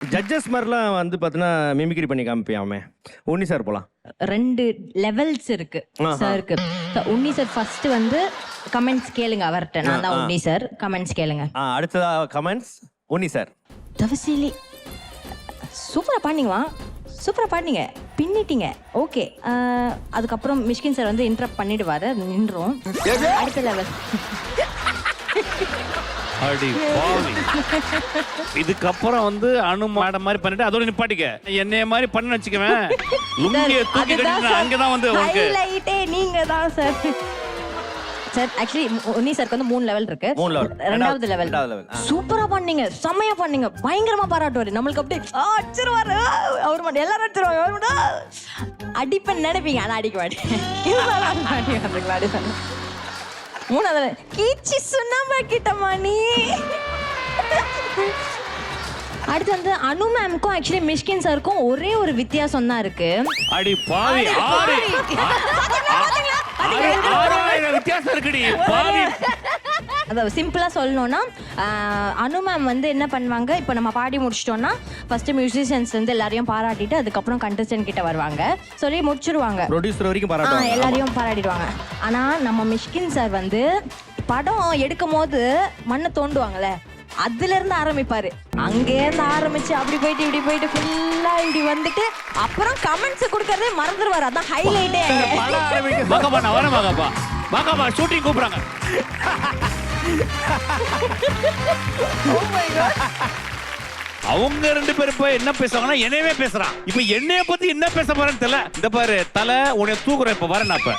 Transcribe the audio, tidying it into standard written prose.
Judges மாதிரிலாம் வந்து பார்த்தீங்கன்னா மிமிக்ரி பண்ணி காமிப்பியாமே. உன்னி சார் போலாம். 2 லெவல்ஸ் இருக்கு சாருக்கு. உன்னி சார் ஃபர்ஸ்ட் வந்து கமெண்ட்ஸ் கேளுங்க அவர்கிட்ட. நான் தான் உன்னி சார், கமெண்ட்ஸ் கேளுங்க. அடுத்ததா கமெண்ட்ஸ் உன்னி சார். தவசிலி சூப்பரா பாடினீங்கம்மா, சூப்பரா பாடினீங்க, பின்னிட்டீங்க, ஓகே. அதுக்கப்புறம் மிஷ்கின் சார் வந்து இன்டரப்ட் பண்ணிடுவாரு, நின்றோம். அடுத்த லெவல். அடி பாவி. இதுக்கப்புறம் வந்து அனு மேடம் மாதிரி பண்ணிட்டு அதோட நிப்பாட்டிக்க. என்னைய மாதிரி பண்ண வச்சுக்கவேன். லுங்கிய தூக்கி கட்டிட்டு அங்கதான் வந்து உங்களுக்கு ஹைலைட்டே நீங்க தான் சார். சார் ஆக்சுவலி உன்னி சாருக்கு வந்து 3 லெவல் இருக்கு. ரெண்டாவது லெவல் சூப்பரா பண்ணீங்க, செமையா பண்ணீங்க, பயங்கரமா பாராட்டுவாரு. நம்மளுக்கு அப்படியே அடிச்சிருவாரு அவர் மட்டும், எல்லாரும் அடிச்சிருவாங்க, அவர் மட்டும் அடிப்பேன் நினைப்பீங்க, ஆனா அடிக்க மாட்டேன். மூணாவது கீச்சி சுண்ணாம்பா கிட்டமா நீ. அடுத்து வந்து அனு மேம்க்கும் ஆக்சுவலி மிஷ்கின் சாருக்கும் ஒரே ஒரு வித்தியாசம் தான் இருக்கு. அடி பாவி, வித்தியாசம் இருக்குடி பாவி. அதாவது சிம்பிளா சொல்லணும்னா அனு மேம் வந்து என்ன பண்ணுவாங்க, இப்போ நம்ம பாடி முடிச்சிட்டோம்னா ஃபர்ஸ்ட் மியூசிஷியன்ஸ் வந்து எல்லாரையும் பாராட்டிட்டு அதுக்கப்புறம் கண்டஸ்டன்ட் கிட்ட வருவாங்க, சொல்லி முடிச்சிருவாங்க. ப்ரொடியூசர் வரைக்கும் பாராட்டுவாங்க, எல்லாரையும் பாராட்டிடுவாங்க. ஆனா நம்ம மிஷ்கின் சார் வந்து படம் எடுக்கும் போது மண்ணை தோண்டுவாங்கல்ல, அதுல இருந்து ஆரம்பிப்பாரு. அங்கே இருந்து ஆரம்பிச்சு அப்படி போயிட்டு இப்படி போயிட்டு ஃபுல்லா இப்படி வந்துட்டு அப்புறம் கமெண்ட்ஸ் கொடுக்கறதே மறந்துடுவாரு. அதான் ஹைலைட்டே. மகப்பா நான் வரேன் மகப்பா. மகப்பா ஷூட்டிங் கூப்பிடுறாங்க. அவங்க 2 பேரும் போய் என்ன பேசுவாங்கன்னா என்னையவே பேசுறான். இப்ப என்னைய பத்தி என்ன பேச போறேன்னு தெரியல. இந்த பாரு தலை உன்னை தூக்குறேன், இப்ப வரேன் அப்ப